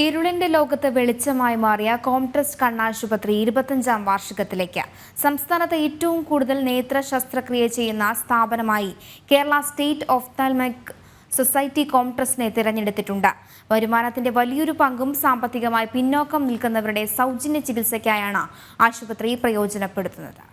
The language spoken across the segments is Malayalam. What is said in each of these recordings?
ഇരുളിന്റെ ലോകത്ത് വെളിച്ചമായി മാറിയ കോംട്രസ്റ്റ് കണ്ണാശുപത്രി 25ാം വാർഷികത്തിലേക്ക്. സംസ്ഥാനത്ത് ഏറ്റവും കൂടുതൽ നേത്ര ശസ്ത്രക്രിയ ചെയ്യുന്ന സ്ഥാപനമായി കേരള സ്റ്റേറ്റ് ഒഫ്താൽമിക് സൊസൈറ്റി കോംട്രസ്റ്റിനെ തിരഞ്ഞെടുത്തിട്ടുണ്ട്. വരുമാനത്തിന്റെ വലിയൊരു പങ്കും സാമ്പത്തികമായി പിന്നോക്കം നിൽക്കുന്നവരുടെ സൗജന്യ ചികിത്സയ്ക്കായാണ് ആശുപത്രി പ്രയോജനപ്പെടുത്തുന്നത്.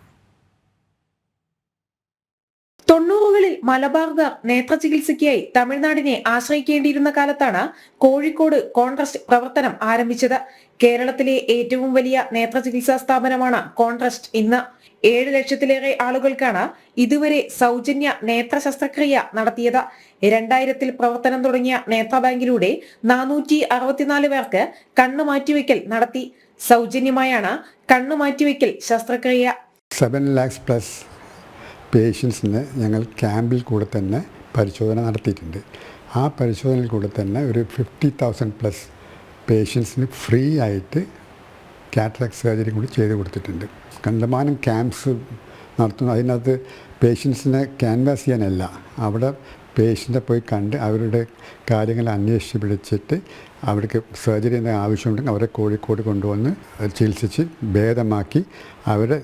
90കളിൽ മലബാർകാർ നേത്രചികിത്സയ്ക്കായി തമിഴ്നാടിനെ ആശ്രയിക്കേണ്ടിയിരുന്ന കാലത്താണ് കോഴിക്കോട് കോൺട്രസ്റ്റ് പ്രവർത്തനം ആരംഭിച്ചത്. കേരളത്തിലെ ഏറ്റവും വലിയ നേത്രചികിത്സാ സ്ഥാപനമാണ് കോൺട്രസ്റ്റ്. ഇന്ന് 7 ലക്ഷത്തിലേറെ ആളുകൾക്കാണ് ഇതുവരെ സൗജന്യ നേത്ര ശസ്ത്രക്രിയ നടത്തിയത്. 2000-ൽ പ്രവർത്തനം തുടങ്ങിയ നേത്രബാങ്കിലൂടെ 464 പേർക്ക് കണ്ണു മാറ്റിവെക്കൽ നടത്തി. സൗജന്യമായാണ് കണ്ണു മാറ്റിവെക്കൽ ശസ്ത്രക്രിയ. 7 lakhs പ്ലസ് പേഷ്യൻസിന് ഞങ്ങൾ ക്യാമ്പിൽ കൂടെ തന്നെ പരിശോധന നടത്തിയിട്ടുണ്ട്. ആ പരിശോധനയിൽ കൂടെ തന്നെ ഒരു 50,000 പ്ലസ് പേഷ്യൻസിന് ഫ്രീ ആയിട്ട് കാറ്ററാക്ട് സർജറി കൂടി ചെയ്ത് കൊടുത്തിട്ടുണ്ട്. കണ്ടമാനം ക്യാമ്പ്സ് നടത്തുന്നു. അതിനകത്ത് പേഷ്യൻസിനെ ക്യാൻവാസ് ചെയ്യാനല്ല, അവിടെ പേഷ്യൻ്റെ പോയി കണ്ട് അവരുടെ കാര്യങ്ങൾ അന്വേഷിച്ച് പിടിച്ചിട്ട് അവർക്ക് സർജറി ആവശ്യമുണ്ടെങ്കിൽ അവരെ കോഴിക്കോട് കൊണ്ടുവന്ന് ചികിത്സിച്ച് ഭേദമാക്കി അവരെ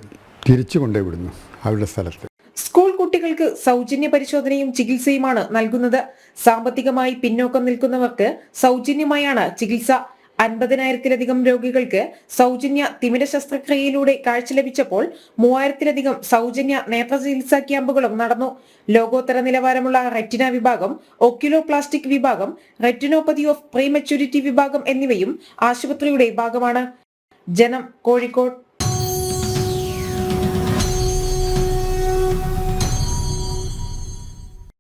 തിരിച്ചു കൊണ്ടുവിടുന്നു അവരുടെ സ്ഥലത്ത്. സ്കൂൾ കുട്ടികൾക്ക് സൗജന്യ പരിശോധനയും ചികിത്സയുമാണ് നൽകുന്നത്. സാമ്പത്തികമായി പിന്നോക്കം നിൽക്കുന്നവർക്ക് സൗജന്യമായാണ് ചികിത്സ. 50,000-ലധികം രോഗികൾക്ക് സൗജന്യ തിമിര ശസ്ത്രക്രിയയിലൂടെ കാഴ്ച ലഭിച്ചപ്പോൾ 3000-ലധികം സൗജന്യ നേത്ര ചികിത്സാ ക്യാമ്പുകളും നടന്നു. ലോകോത്തര നിലവാരമുള്ള റെറ്റിന വിഭാഗം, ഒക്യുലോപ്ലാസ്റ്റിക് വിഭാഗം, റെറ്റിനോപ്പതി ഓഫ് പ്രീമെച്യൂരിറ്റി വിഭാഗം എന്നിവയും ആശുപത്രിയുടെ ഭാഗമാണ്. ജനം, കോഴിക്കോട്.